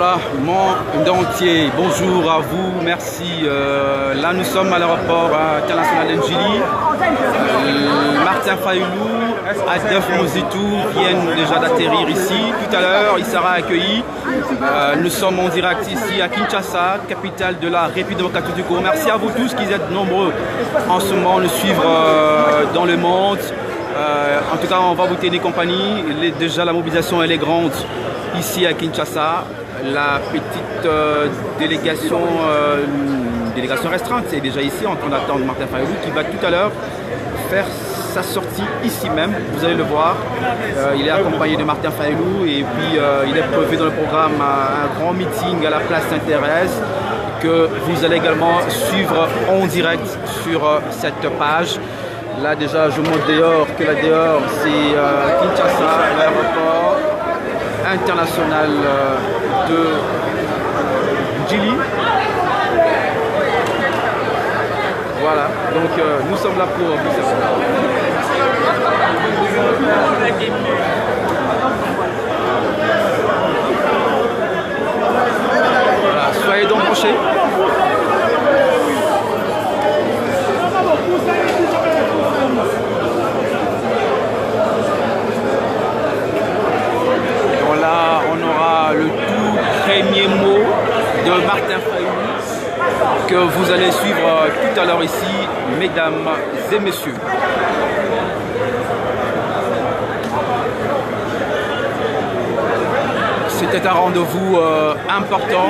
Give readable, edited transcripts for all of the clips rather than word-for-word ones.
Voilà, monde entier, bonjour à vous, merci. Là, nous sommes à l'aéroport international d'Ndjili. Martin Fayulu, Adolphe Mozitou viennent déjà d'atterrir ici. Tout à l'heure, il sera accueilli. Nous sommes en direct ici à Kinshasa, capitale de la République démocratique du Congo. Merci à vous tous qui êtes nombreux en ce moment à nous suivre dans le monde. En tout cas, on va vous tenir compagnie. Déjà, la mobilisation elle est grande ici à Kinshasa. La petite délégation restreinte est déjà ici en train d'attendre Martin Fayulu qui va tout à l'heure faire sa sortie ici même. Vous allez le voir. Il est accompagné de Martin Fayulu et puis il est prévu dans le programme un grand meeting à la place Sainte-Thérèse que vous allez également suivre en direct sur cette page. Là déjà je monte dehors, que là dehors c'est Kinshasa, l'aéroport international de Ndjili. Voilà, donc nous sommes là pour vous. Voilà, soyez donc branchés. Le tout premier mot de Martin Fayulu que vous allez suivre tout à l'heure ici, mesdames et messieurs. C'était un rendez-vous important.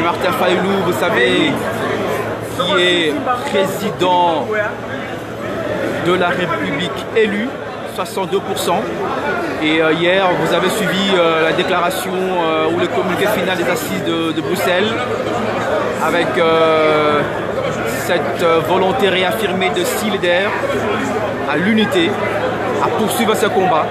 Martin Fayulu, vous savez, qui est président de la République élue, 62%. Et hier, vous avez suivi la déclaration ou le communiqué final des assises de Bruxelles avec cette volonté réaffirmée de solidaire à l'unité, à poursuivre ce combat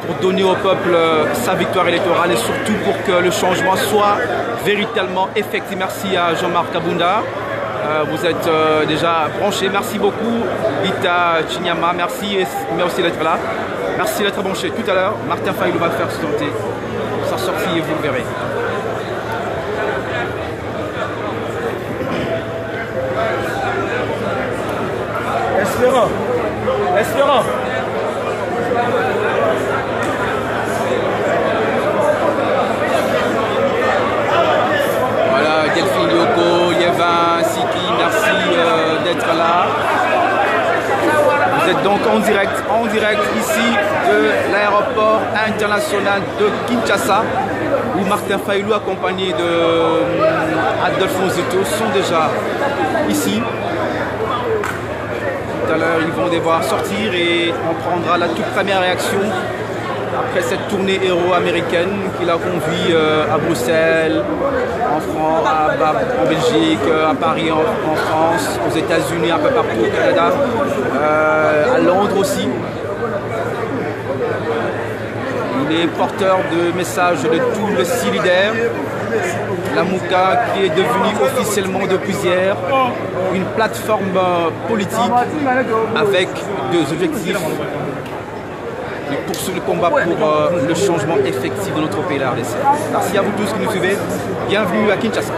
pour donner au peuple sa victoire électorale et surtout pour que le changement soit véritablement effectif. Merci à Jean-Marc Kabunda. Vous êtes déjà branchés. Merci beaucoup, Vita Chinyama. Merci d'être là. Merci d'être branché. Tout à l'heure, Martin Fayulu va faire sa sortie et vous le verrez. Espérant. Voilà, Delphine Yoko, Yevin, Siki, merci d'être là. Vous êtes donc en direct ici de l'aéroport international de Kinshasa où Martin Fayulu accompagné de Adolphe Mozitou sont déjà ici. Tout à l'heure ils vont devoir sortir et on prendra la toute première réaction après cette tournée héros-américaine qui l'a conduit à Bruxelles, en Belgique, à Paris, en France, aux États-Unis, un peu partout au Canada, à Londres aussi. Il est porteur de messages de tout le solidaire. La Mouka qui est devenue officiellement depuis hier une plateforme politique avec deux objectifs. Il poursuit le combat pour le changement effectif de notre pays, la RDC. Merci à vous tous qui nous suivez. Bienvenue à Kinshasa.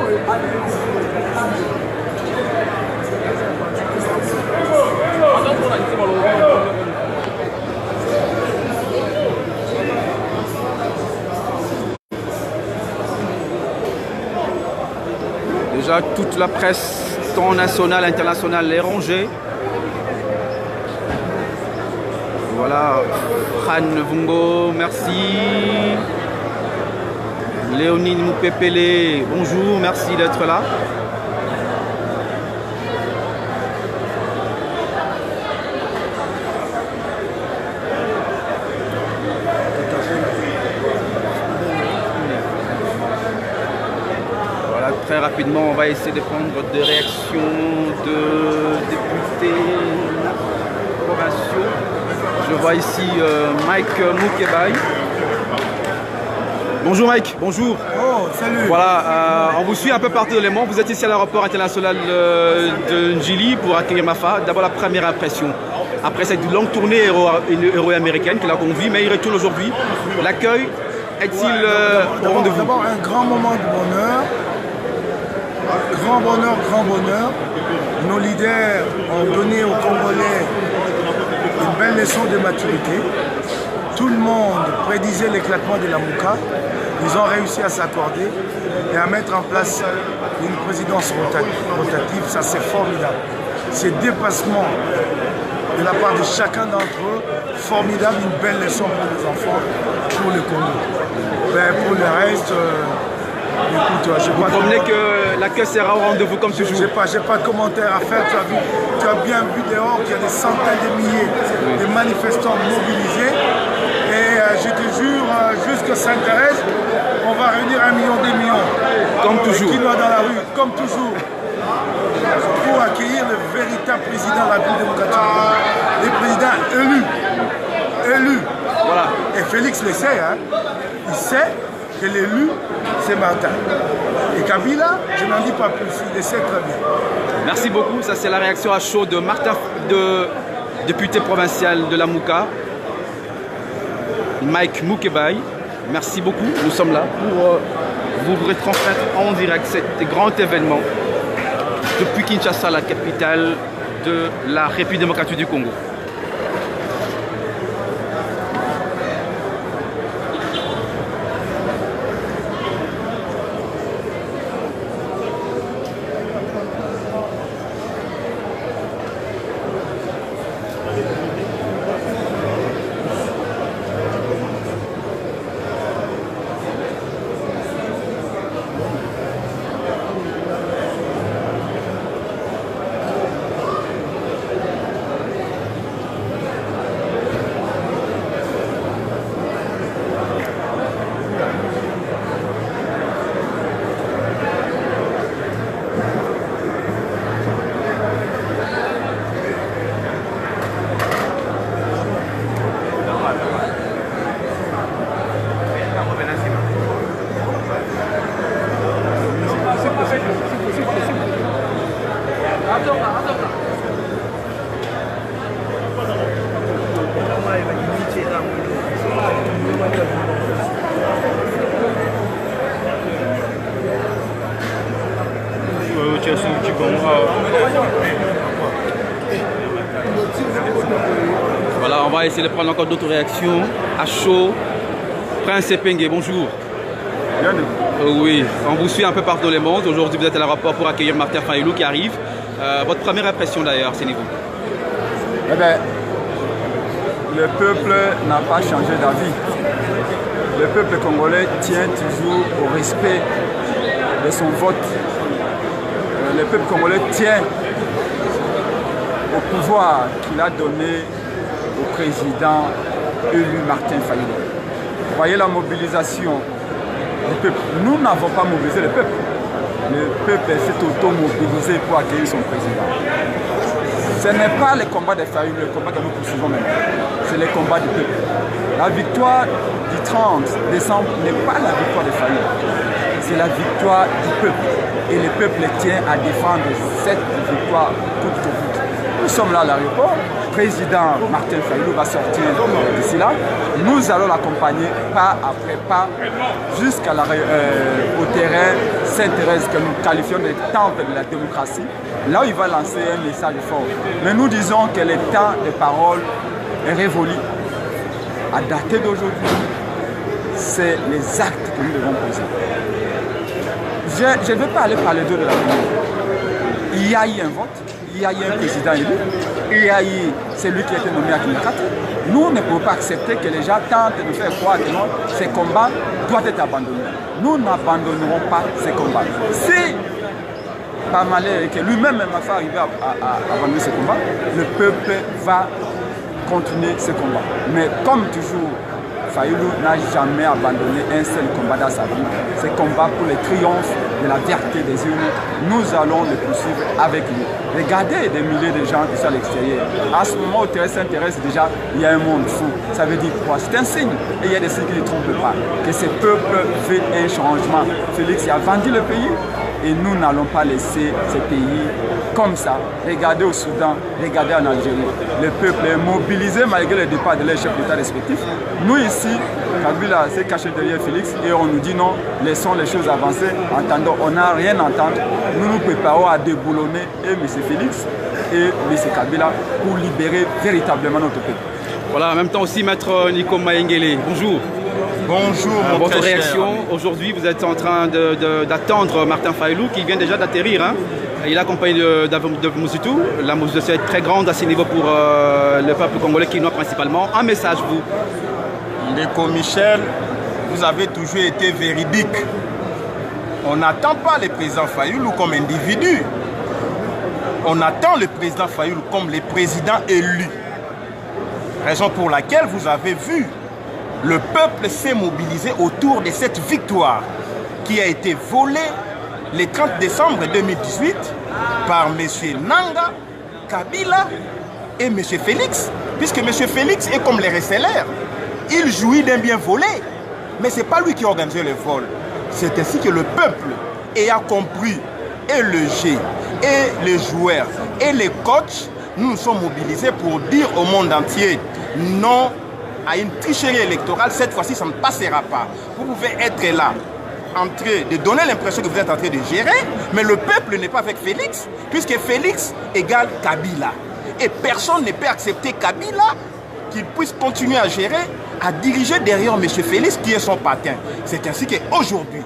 Déjà, toute la presse, tant nationale, internationale, est rangée. Voilà, Khan Vungo, merci. Léonine Moupépélé, bonjour, merci d'être là. Voilà, très rapidement, on va essayer de prendre des réactions de députés provinciaux. Je vois ici Mike Moukebaï. Bonjour Mike, bonjour. Oh, salut. Voilà, on vous suit un peu partout dans le monde. Vous êtes ici à l'aéroport international de Ndjili pour accueillir Mafa. D'abord la première impression. Après cette longue tournée héros-américaine qu'il a conduit, mais il retourne aujourd'hui. L'accueil est-il au rendez-vous? D'abord, un grand moment de bonheur. Grand bonheur, grand bonheur. Nos leaders ont donné aux Congolais une belle leçon de maturité. Tout le monde prédisait l'éclatement de la Mouka. Ils ont réussi à s'accorder et à mettre en place une présidence rotative. Ça, c'est formidable. Ces dépassements de la part de chacun d'entre eux, formidable, une belle leçon pour les enfants, pour le Congo. Ben, pour le reste, écoute, vous promenez que l'accueil sera au rendez-vous comme toujours. J'ai pas de commentaire à faire. Tu as bien vu dehors qu'il y a des centaines de milliers de manifestants mobilisés. Et je te jure, jusqu'à Sainte-Thérèse, on va réunir 1 million, 2 millions. Comme toujours. Qui doit dans la rue, comme toujours. Pour accueillir le véritable président de la République démocratique. Les présidents élus. Voilà. Et Félix le sait, hein. Il sait que l'élu, c'est Martin. Et Kabila, je n'en dis pas plus, il le sait très bien. Merci beaucoup. Ça, c'est la réaction à chaud de Martin, député provincial de la Mouka, Mike Moukebaye. Merci beaucoup. Nous sommes là pour vous retransmettre en direct cet grand événement depuis Kinshasa, la capitale de la République démocratique du Congo. Voilà, on va essayer de prendre encore d'autres réactions. À chaud, Prince Epenge, bonjour. Oui, on vous suit un peu partout dans le monde. Aujourd'hui, vous êtes à l'aéroport pour accueillir Martin Fayulu qui arrive. Votre première impression d'ailleurs, c'est niveau? Eh bien, le peuple n'a pas changé d'avis. Le peuple congolais tient toujours au respect de son vote. Le peuple congolais tient au pouvoir qu'il a donné au président élu Martin Fayulu. Vous voyez la mobilisation du peuple. Nous n'avons pas mobilisé le peuple. Le peuple s'est auto-mobilisé pour accueillir son président. Ce n'est pas le combat des Fayulu, le combat que nous poursuivons maintenant. C'est le combat du peuple. La victoire du 30 décembre n'est pas la victoire des Fayulu. C'est la victoire du peuple. Et le peuple tient à défendre cette victoire coûte que coûte. Nous sommes là à l'aéroport. Le président Martin Fayulu va sortir d'ici là. Nous allons l'accompagner pas après pas jusqu'au terrain Sainte-Thérèse que nous qualifions de temple de la démocratie. Là où il va lancer un message fort. Mais nous disons que le temps de parole est révolu. À dater d'aujourd'hui, c'est les actes que nous devons poser. Je ne veux pas aller parler d'eux de la vie. Il y a eu un vote, il y a eu un président élu, il y a eu celui qui a été nommé à Kinshasa. Nous ne pouvons pas accepter que les gens tentent de faire croire que non, ces combats doivent être abandonnés. Nous n'abandonnerons pas ces combats. Si par malheur et que lui-même m'a fait arriver à abandonner ce combat, le peuple va continuer ce combat. Mais comme toujours, Fayulu n'a jamais abandonné un seul combat dans sa vie. Ce combat pour le triomphe de la vérité des urnes, nous allons le poursuivre avec lui. Regardez des milliers de gens qui sont à l'extérieur. À ce moment où Thérèse s'intéresse déjà, il y a un monde fou. Ça veut dire quoi? C'est un signe. Et il y a des signes qui ne trompent pas. Que ce peuple fait un changement. Félix a vendu le pays Et nous n'allons pas laisser ces pays comme ça. Regardez au Soudan, regardez en Algérie. Le peuple est mobilisé malgré le départ de leurs chefs d'État respectifs. Nous ici, Kabila s'est caché derrière Félix et on nous dit non, laissons les choses avancer. Entendons, on n'a rien à entendre. Nous nous préparons à déboulonner et M. Félix et M. Kabila pour libérer véritablement notre peuple. Voilà, en même temps aussi, Maître Nico Mayengele, bonjour. Bonjour, mon votre très réaction, aujourd'hui vous êtes en train d'attendre Martin Fayulu qui vient déjà d'atterrir. Hein. Il est accompagné de Mouzitou. La mobilisation est très grande à ce niveau pour le peuple congolais qui noie principalement. Un message, vous. Nico Michel, vous avez toujours été véridique. On n'attend pas le président Fayulu comme individu. On attend le président Fayulu comme le président élu. Raison pour laquelle vous avez vu le peuple s'est mobilisé autour de cette victoire qui a été volée le 30 décembre 2018 par M. Nanga, Kabila et M. Félix, puisque M. Félix est comme les receleurs. Il jouit d'un bien volé, mais ce n'est pas lui qui a organisé le vol. C'est ainsi que le peuple ayant compris, et le G, et les joueurs, et les coachs, nous nous sommes mobilisés pour dire au monde entier non à une tricherie électorale. Cette fois-ci, ça ne passera pas. Vous pouvez être là, en train de donner l'impression que vous êtes en train de gérer, mais le peuple n'est pas avec Félix, puisque Félix égale Kabila. Et personne ne peut accepter Kabila qu'il puisse continuer à gérer, à diriger derrière M. Félix qui est son patin. C'est ainsi qu'aujourd'hui,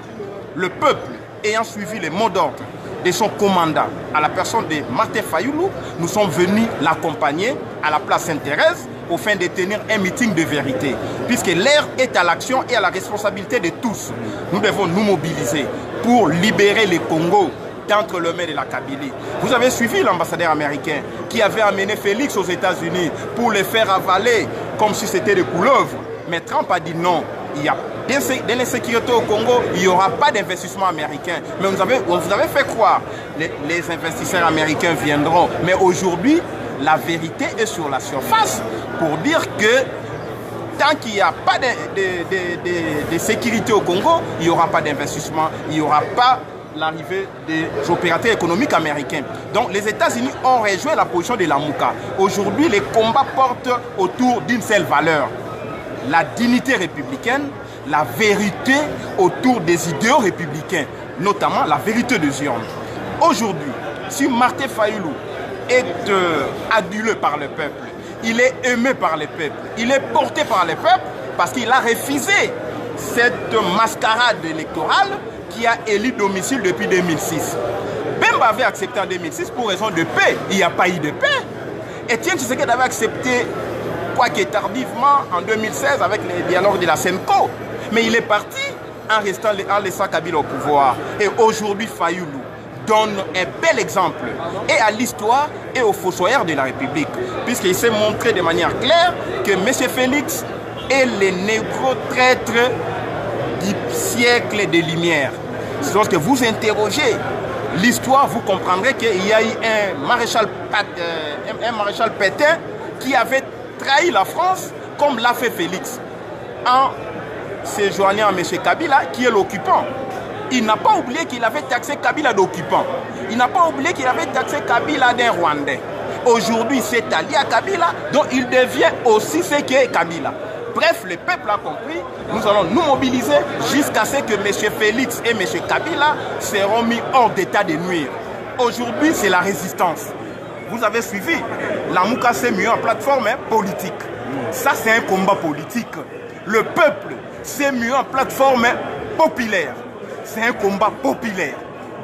le peuple ayant suivi les mots d'ordre de son commandant à la personne de Martin Fayulu, nous sommes venus l'accompagner à la place Sainte-Thérèse au fin de tenir un meeting de vérité. Puisque l'air est à l'action et à la responsabilité de tous. Nous devons nous mobiliser pour libérer le Congo d'entre les mains de la Kabylie. Vous avez suivi l'ambassadeur américain qui avait amené Félix aux États-Unis pour le faire avaler comme si c'était des couleuvres. Mais Trump a dit non. Il y a de l'insécurité au Congo, il n'y aura pas d'investissement américain. Mais vous avez fait croire les investisseurs américains viendront. Mais aujourd'hui, la vérité est sur la surface pour dire que tant qu'il n'y a pas de sécurité au Congo, il n'y aura pas d'investissement, il n'y aura pas l'arrivée des opérateurs économiques américains. Donc les États-Unis ont rejoint la position de la Mouka. Aujourd'hui, les combats portent autour d'une seule valeur, la dignité républicaine, la vérité autour des idéaux républicains, notamment la vérité de Zion. Aujourd'hui, si Martin Fayulu est adulé par le peuple, il est aimé par le peuple, il est porté par le peuple parce qu'il a refusé cette mascarade électorale qui a élu domicile depuis 2006. Bemba avait accepté en 2006 pour raison de paix. Il n'y a pas eu de paix. Etienne Tshisekedi avait accepté, quoique tardivement, en 2016 avec les dialogues de la Senko. Mais il est parti en laissant Kabila au pouvoir. Et aujourd'hui, Fayulu donne un bel exemple et à l'histoire et aux fossoyeurs de la République. Puisqu'il s'est montré de manière claire que M. Félix est le négro-traître du siècle des Lumières. Lorsque vous interrogez l'histoire, vous comprendrez qu'il y a eu un maréchal Pétain qui avait trahi la France comme l'a fait Félix en se joignant à M. Kabila qui est l'occupant. Il n'a pas oublié qu'il avait taxé Kabila d'occupant. Il n'a pas oublié qu'il avait taxé Kabila d'un Rwandais. Aujourd'hui, c'est allié à Kabila, donc il devient aussi ce qu'est Kabila. Bref, le peuple a compris, nous allons nous mobiliser jusqu'à ce que M. Félix et M. Kabila seront mis hors d'état de nuire. Aujourd'hui, c'est la résistance. Vous avez suivi, la Mouka s'est mis en plateforme politique. Ça, c'est un combat politique. Le peuple s'est mis en plateforme populaire. C'est un combat populaire.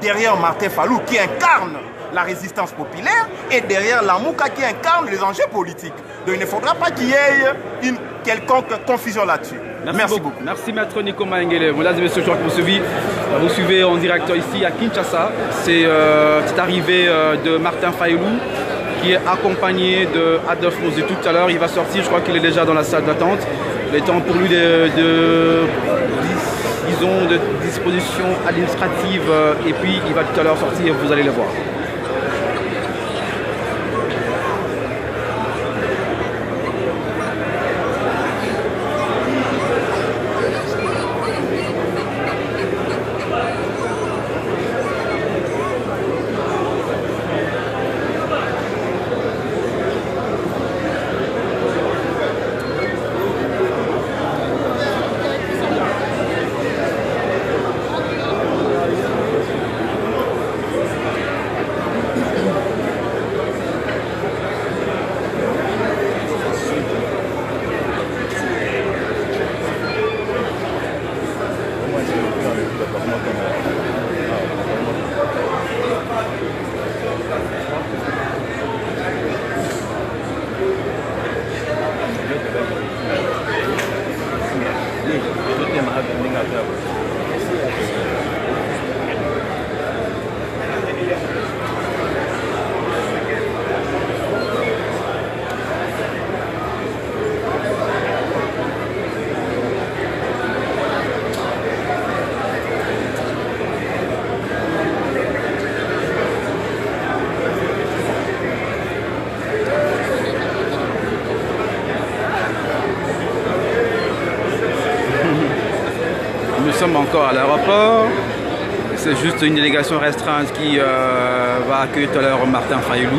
Derrière Martin Fayulu qui incarne la résistance populaire et derrière la Mouka qui incarne les enjeux politiques. Donc il ne faudra pas qu'il y ait une quelconque confusion là-dessus. Merci beaucoup. Merci Maître Nico Mayengele. Mesdames et messieurs, vous suivez en direct ici à Kinshasa. C'est cette arrivée de Martin Fayulu qui est accompagné de Adolphe Mosé tout à l'heure. Il va sortir, je crois qu'il est déjà dans la salle d'attente. Le temps pour lui de disposition administrative et puis il va tout à l'heure sortir, vous allez le voir. Nous sommes encore à l'aéroport. C'est juste une délégation restreinte qui va accueillir tout à l'heure Martin Fayulu.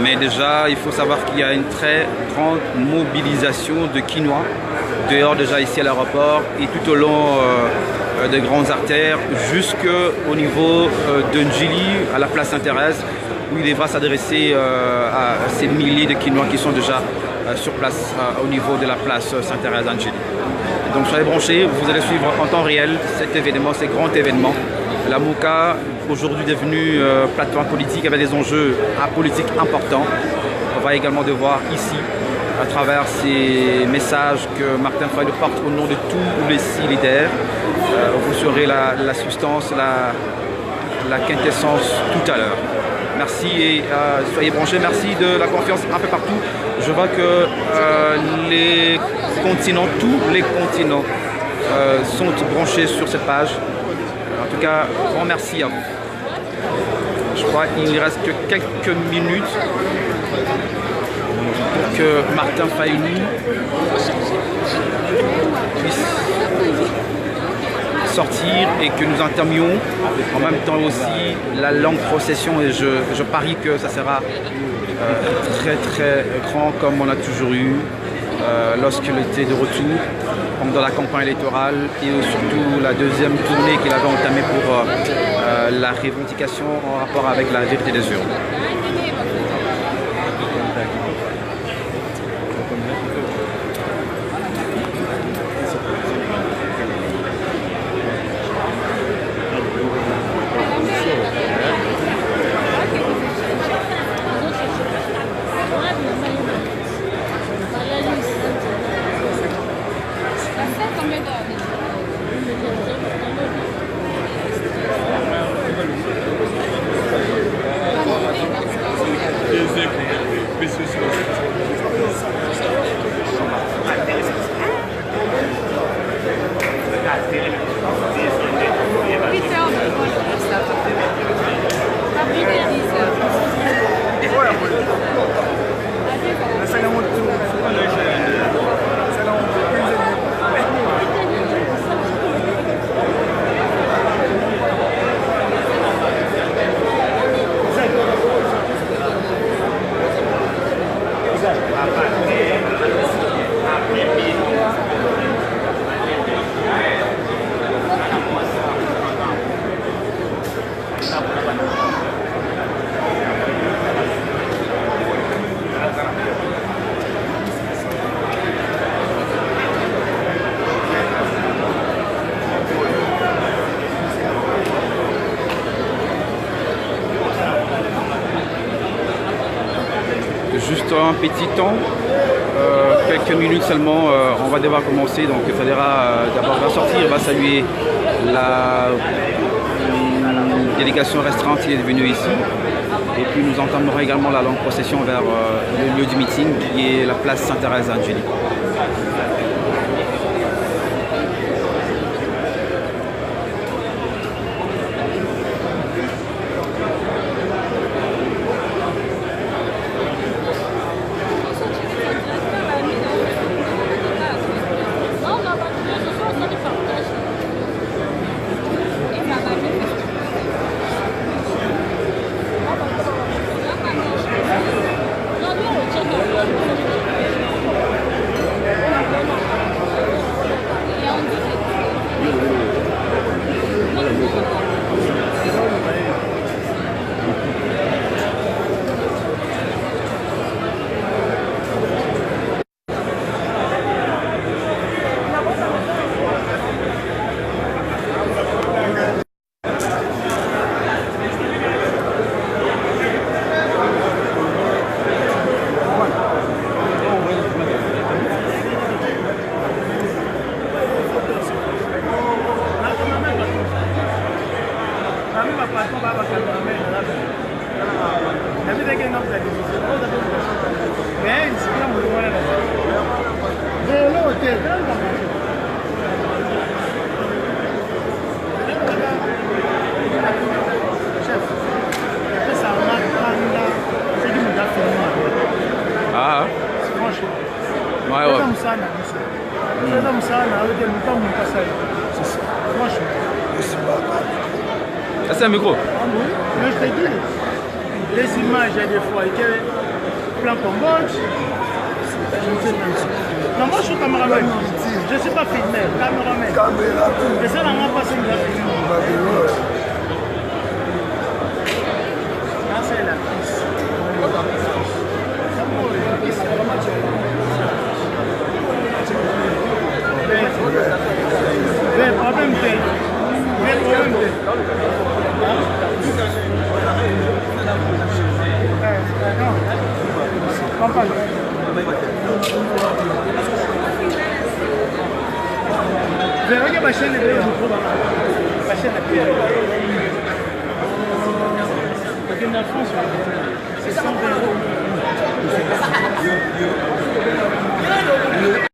Mais déjà, il faut savoir qu'il y a une très grande mobilisation de Kinois dehors déjà ici à l'aéroport et tout au long des grandes artères jusqu'au niveau de Njili, à la place Sainte-Thérèse, où il devra s'adresser à ces milliers de Kinois qui sont déjà sur place au niveau de la place Sainte-Thérèse à Njili. Donc soyez branchés, vous allez suivre en temps réel cet événement, ces grands événements. La Mouka, aujourd'hui devenue plateforme politique avec des enjeux politiques importants. On va également devoir ici, à travers ces messages que Martin Fayulu porte au nom de tous les 6 leaders, vous saurez la substance, la quintessence tout à l'heure. Merci et soyez branchés, merci de la confiance un peu partout. Je vois que les continents, tous les continents sont branchés sur cette page. En tout cas, grand merci à vous. Je crois qu'il ne reste que quelques minutes pour que Martin Fayulu puisse sortir et que nous entamions en même temps aussi la longue procession et je parie que ça sera très très grand comme on a toujours eu lorsqu'il était de retour pendant la campagne électorale et surtout la deuxième tournée qu'il avait entamée pour la revendication en rapport avec la vérité des urnes. Juste un petit temps, quelques minutes seulement, on va devoir commencer. Donc il faudra d'abord sortir, on va saluer la délégation restreinte qui est venue ici. Et puis nous entamerons également la longue procession vers le lieu du meeting qui est la place Sainte-Thérèse à Njili. C'est ça. Franchement. Je suis pas. Ça, c'est un micro. Mais je te dis, les images, il y a des fois, il y a plein Cambodge. Je ne sais pas. Non, moi je suis caméraman. Je ne suis pas filmeur, caméraman. Et ça, la main passe une graphique. Là, c'est la piste. Ben, problème de. Ben, problème de. Non. Papa. Regarde ma chaîne, ma chaîne à pied. Parce que la France, c'est 120 €.